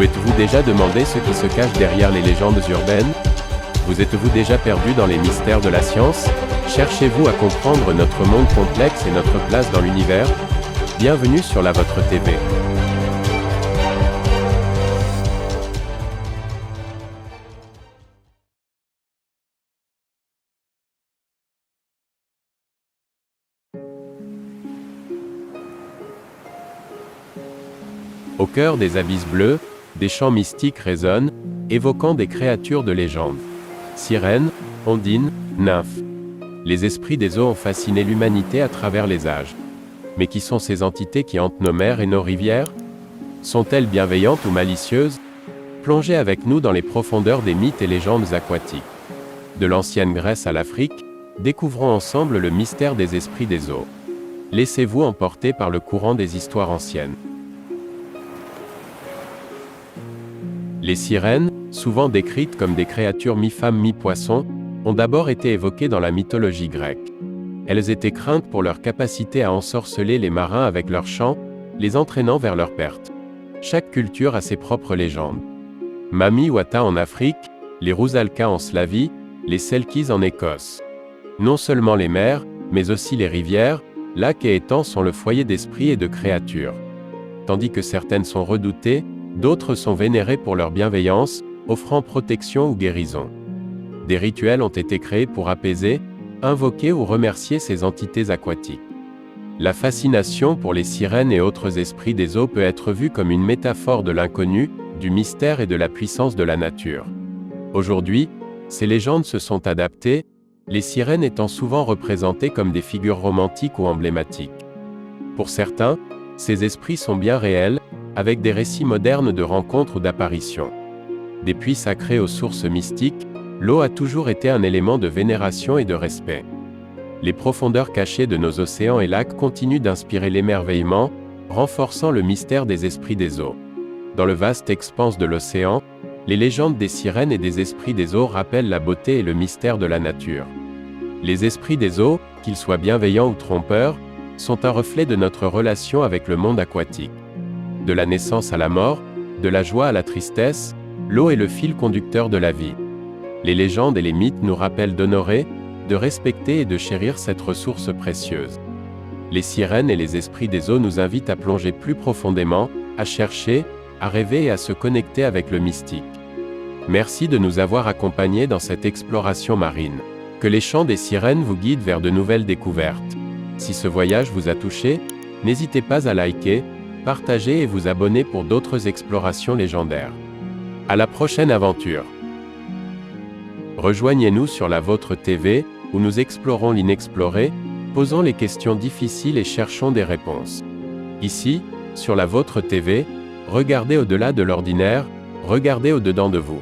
Vous êtes-vous déjà demandé ce qui se cache derrière les légendes urbaines? Vous êtes-vous déjà perdu dans les mystères de la science? Cherchez-vous à comprendre notre monde complexe et notre place dans l'univers? Bienvenue sur la Vôtre TV. Au cœur des abysses bleus, des chants mystiques résonnent, évoquant des créatures de légende. Sirènes, ondines, nymphes. Les esprits des eaux ont fasciné l'humanité à travers les âges. Mais qui sont ces entités qui hantent nos mers et nos rivières? Sont-elles bienveillantes ou malicieuses? Plongez avec nous dans les profondeurs des mythes et légendes aquatiques. De l'ancienne Grèce à l'Afrique, découvrons ensemble le mystère des esprits des eaux. Laissez-vous emporter par le courant des histoires anciennes. Les sirènes, souvent décrites comme des créatures mi-femme mi-poisson, ont d'abord été évoquées dans la mythologie grecque. Elles étaient craintes pour leur capacité à ensorceler les marins avec leurs chants, les entraînant vers leur perte. Chaque culture a ses propres légendes. Mami Wata en Afrique, les Rusalka en Slavie, les Selkis en Écosse. Non seulement les mers, mais aussi les rivières, lacs et étangs sont le foyer d'esprits et de créatures. Tandis que certaines sont redoutées, d'autres sont vénérées pour leur bienveillance, offrant protection ou guérison. Des rituels ont été créés pour apaiser, invoquer ou remercier ces entités aquatiques. La fascination pour les sirènes et autres esprits des eaux peut être vue comme une métaphore de l'inconnu, du mystère et de la puissance de la nature. Aujourd'hui, ces légendes se sont adaptées, les sirènes étant souvent représentées comme des figures romantiques ou emblématiques. Pour certains, ces esprits sont bien réels, avec des récits modernes de rencontres ou d'apparitions. Des puits sacrés aux sources mystiques, l'eau a toujours été un élément de vénération et de respect. Les profondeurs cachées de nos océans et lacs continuent d'inspirer l'émerveillement, renforçant le mystère des esprits des eaux. Dans le vaste expanse de l'océan, les légendes des sirènes et des esprits des eaux rappellent la beauté et le mystère de la nature. Les esprits des eaux, qu'ils soient bienveillants ou trompeurs, sont un reflet de notre relation avec le monde aquatique. De la naissance à la mort, de la joie à la tristesse, l'eau est le fil conducteur de la vie. Les légendes et les mythes nous rappellent d'honorer, de respecter et de chérir cette ressource précieuse. Les sirènes et les esprits des eaux nous invitent à plonger plus profondément, à chercher, à rêver et à se connecter avec le mystique. Merci de nous avoir accompagnés dans cette exploration marine. Que les chants des sirènes vous guident vers de nouvelles découvertes. Si ce voyage vous a touché, n'hésitez pas à liker, partager et vous abonner pour d'autres explorations légendaires. À la prochaine aventure! Rejoignez-nous sur la Vôtre TV, où nous explorons l'inexploré, posons les questions difficiles et cherchons des réponses. Ici, sur la Vôtre TV, regardez au-delà de l'ordinaire, regardez au-dedans de vous.